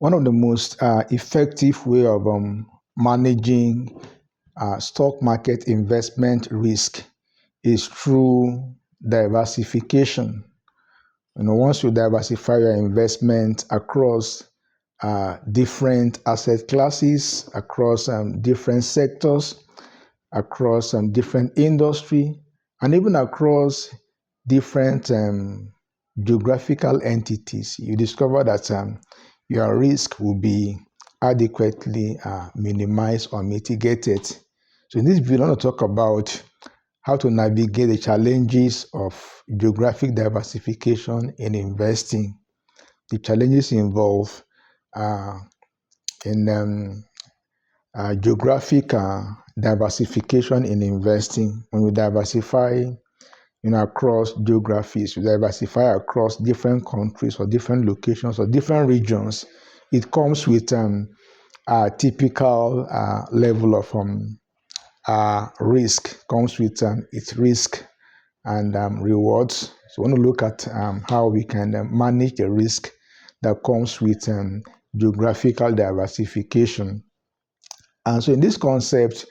One of the most effective way of managing stock market investment risk is through diversification. Once you diversify your investment across different asset classes, across different sectors, across different industry, and even across different geographical entities, you discover that your risk will be adequately minimized or mitigated. So in this video, I want to talk about how to navigate the challenges of geographic diversification in investing. The challenges involve in geographic diversification in investing. When we diversify across geographies, we diversify across different countries or different locations or different regions, it comes with a typical level of risk, comes with its risk and rewards. So we want to look at how we can manage the risk that comes with geographical diversification. And so in this concept,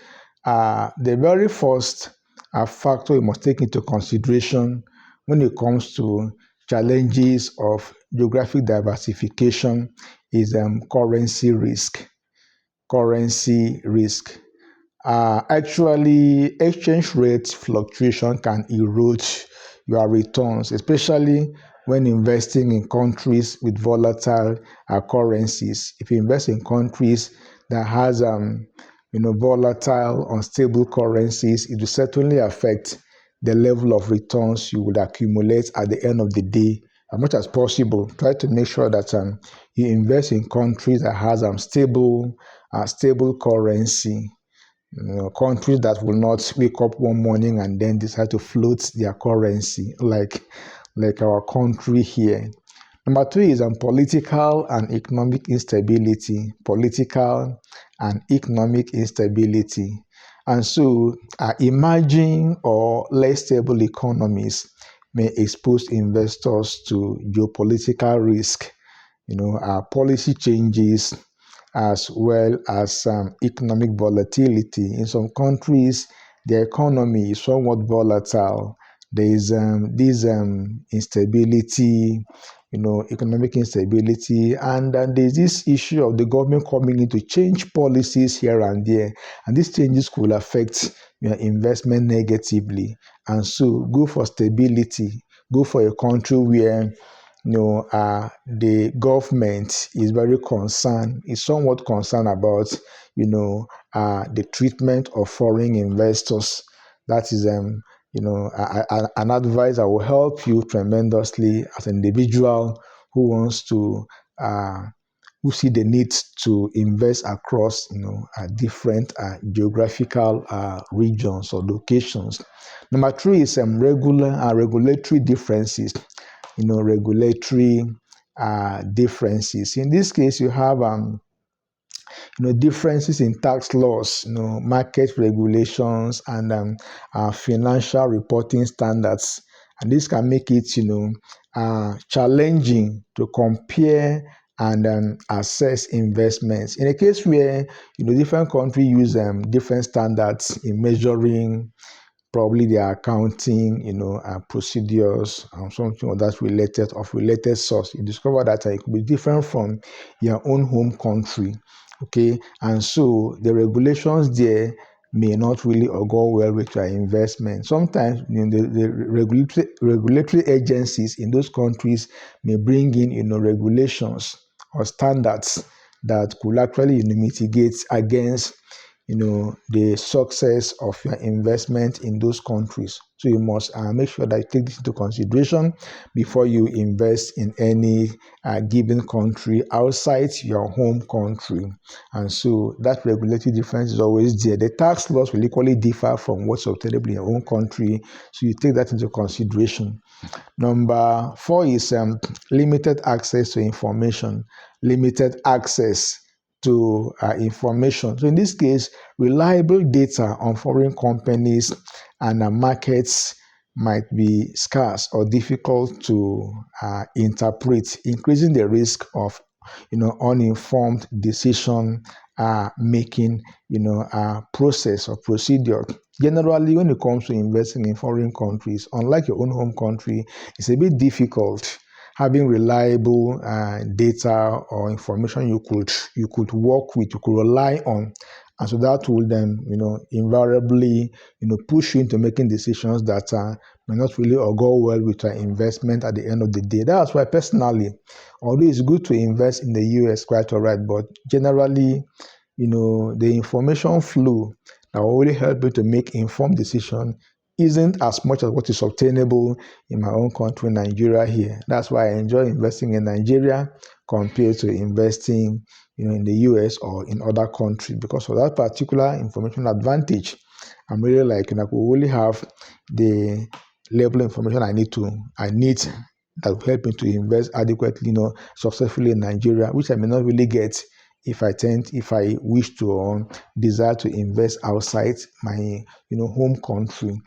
the very first factor you must take into consideration when it comes to challenges of geographic diversification is currency risk. Currency risk. Actually, exchange rate fluctuation can erode your returns, especially when investing in countries with volatile currencies. If you invest in countries that has volatile, unstable currencies, it will certainly affect the level of returns you would accumulate at the end of the day. As much as possible, try to make sure that you invest in countries that has stable currency. Countries that will not wake up one morning and then decide to float their currency like our country here. Number three is political and economic instability. Political and economic instability. And so emerging or less stable economies may expose investors to geopolitical risk, policy changes, as well as economic volatility. In some countries, the economy is somewhat volatile. There is this instability, economic instability, and there's this issue of the government coming in to change policies here and there, and these changes could affect your investment negatively. And so, go for stability. Go for a country where the government is very concerned, is somewhat concerned about, the treatment of foreign investors. That is, an advice that will help you tremendously as an individual who wants to, who see the need to invest across, different geographical regions or locations. Number three is regulatory differences. Regulatory differences. In this case, you have differences in tax laws, market regulations, and financial reporting standards, and this can make it challenging to compare and assess investments. In a case where different countries use different standards in measuring probably their accounting, procedures, something of that related source. You discover that it could be different from your own home country, okay? And so the regulations there may not really go well with your investment. Sometimes the regulatory agencies in those countries may bring in regulations or standards that could actually mitigate against the success of your investment in those countries. So you must make sure that you take this into consideration before you invest in any given country outside your home country. And so that regulatory difference is always there. The tax laws will equally differ from what's obtainable in your own country. So you take that into consideration. Number four is limited access to information. Limited access to information. So in this case, reliable data on foreign companies and markets might be scarce or difficult to interpret, increasing the risk of uninformed decision making, process or procedure. Generally, when it comes to investing in foreign countries, unlike your own home country, it's a bit difficult having reliable data or information you could work with, you could rely on. And so that will then, invariably, push you into making decisions that may not really or go well with your investment at the end of the day. That's why personally, although it's good to invest in the US, quite all right, but generally, the information flow that will really help you to make informed decision isn't as much as what is obtainable in my own country, Nigeria here. That's why I enjoy investing in Nigeria compared to investing, in the US or in other countries because of that particular information advantage. I'm really like, I could really have the level of information I need that will help me to invest adequately, successfully in Nigeria, which I may not really get if I wish to or desire to invest outside my home country.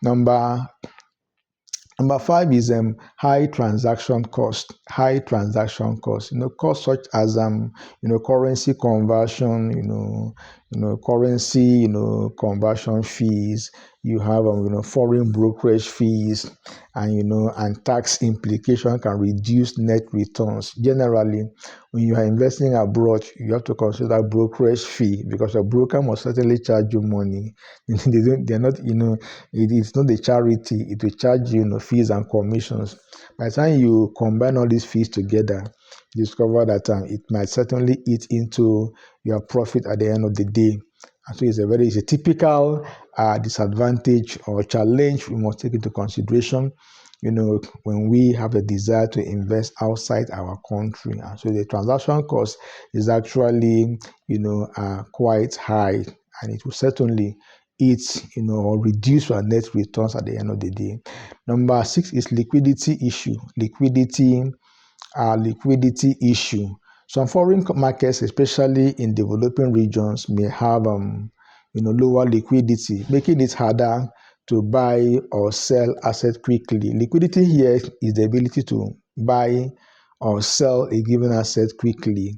Number five is high transaction cost. High transaction cost. Costs such as currency conversion, currency conversion fees. You have foreign brokerage fees, and tax implication can reduce net returns. Generally, when you are investing abroad, you have to consider brokerage fee because a broker must certainly charge you money. They're not, it's not a charity. It will charge you, fees and commissions. By the time you combine all these fees together, you discover that it might certainly eat into your profit at the end of the day. And so it's a typical disadvantage or challenge we must take into consideration, when we have a desire to invest outside our country. And so the transaction cost is actually, quite high, and it will certainly eat, or reduce our net returns at the end of the day. Number six is liquidity issue. Liquidity issue. Some foreign markets, especially in developing regions, may have lower liquidity, making it harder to buy or sell assets quickly. Liquidity here is the ability to buy or sell a given asset quickly.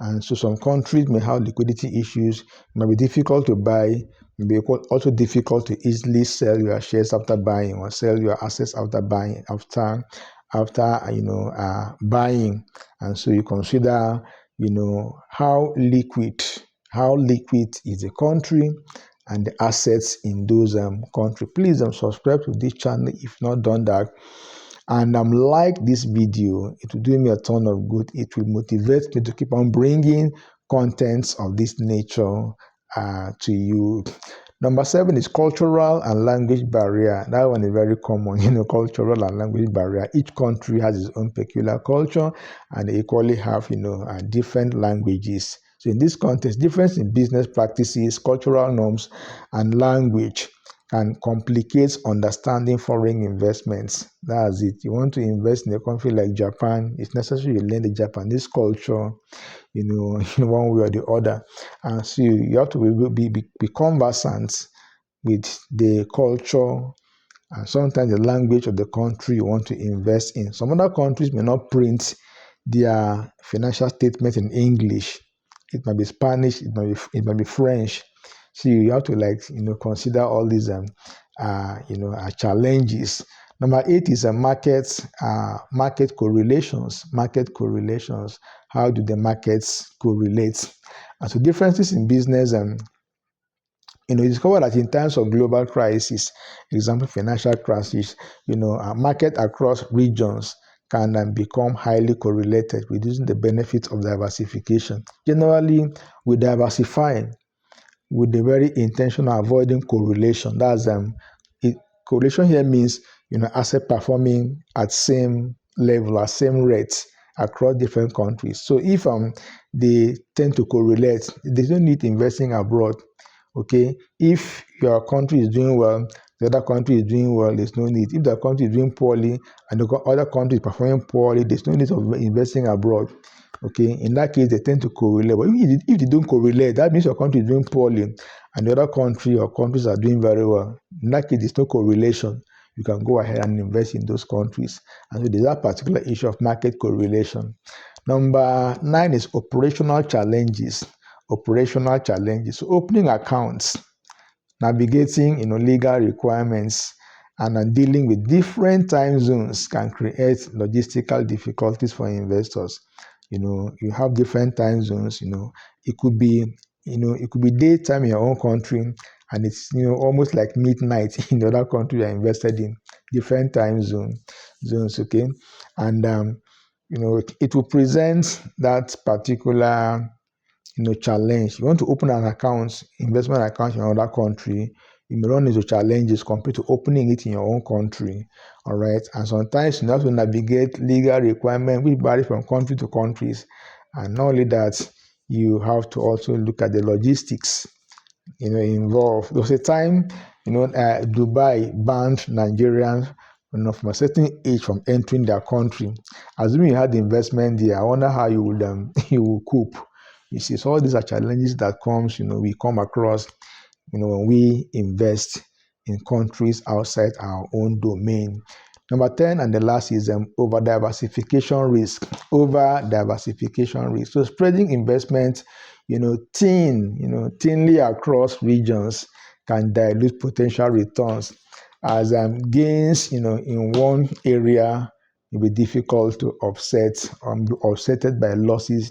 And so some countries may have liquidity issues. It might be difficult to buy, it may be also difficult to easily sell your shares after buying or sell your assets after buying, buying. And so you consider, how liquid is the country and the assets in those country. Please subscribe to this channel if not done that. And like this video, it will do me a ton of good. It will motivate me to keep on bringing contents of this nature to you. Number seven is cultural and language barrier. That one is very common, cultural and language barrier. Each country has its own peculiar culture, and they equally have, different languages. So in this context, difference in business practices, cultural norms, and language can complicate understanding foreign investments. That's it. You want to invest in a country like Japan, it's necessary you learn the Japanese culture, in one way or the other. And so you have to be conversant with the culture and sometimes the language of the country you want to invest in. Some other countries may not print their financial statement in English. It might be Spanish, it might be French. So you have to consider all these challenges. Number eight is market correlations. Market correlations. How do the markets correlate? And so differences in business you discover that in times of global crisis, example financial crisis, market across regions can become highly correlated, reducing the benefits of diversification. Generally, we diversify with the very intention of avoiding correlation. That's correlation here means asset performing at same level, at same rates across different countries. So if they tend to correlate, there's no need investing abroad. Okay, if your country is doing well, the other country is doing well, there's no need. If the country is doing poorly and the other country is performing poorly, there's no need of investing abroad. Okay, in that case, they tend to correlate. But if they don't correlate, that means your country is doing poorly and the other country or countries are doing very well. In that case, there's no correlation. You can go ahead and invest in those countries. And so there's that particular issue of market correlation. Number 9 is operational challenges. Operational challenges. So opening accounts, navigating legal requirements, and dealing with different time zones can create logistical difficulties for investors. You have different time zones. It could be it could be daytime in your own country, and it's almost like midnight in the other country you're invested in. Different time zones, okay, and it will present that particular challenge. You want to open an account, investment account in another country, you may run into challenges compared to opening it in your own country. All right. And sometimes you have to navigate legal requirements which vary from country to countries. And not only that, you have to also look at the logistics involved. There was a time, Dubai banned Nigerians from a certain age from entering their country. Assuming you had the investment there, I wonder how you would you will cope. You see, so all these are challenges that we come across, when we invest in countries outside our own domain. Number 10 and the last is over diversification risk. Over diversification risk. So spreading investment, thinly across regions can dilute potential returns, as gains, in one area will be difficult to offset or be offsetted by losses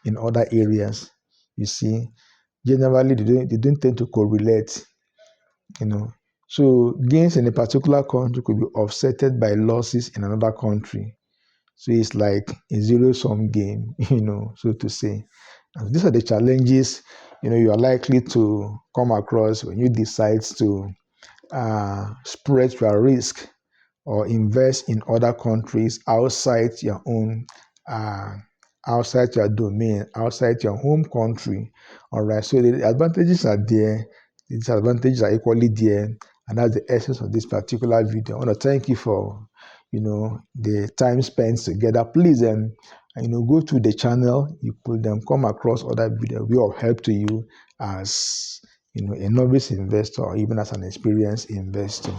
in other areas. You see, generally they don't tend to correlate. So gains in a particular country could be offsetted by losses in another country. So it's like a zero-sum game, so to say. And these are the challenges, you are likely to come across when you decide to spread your risk or invest in other countries outside your own, outside your domain, outside your home country. All right. So the advantages are there, the disadvantages are equally there, and that's the essence of this particular video. I want to thank you for the time spent together. Please go to the channel. You could come across other videos will of help to you as a novice investor or even as an experienced investor.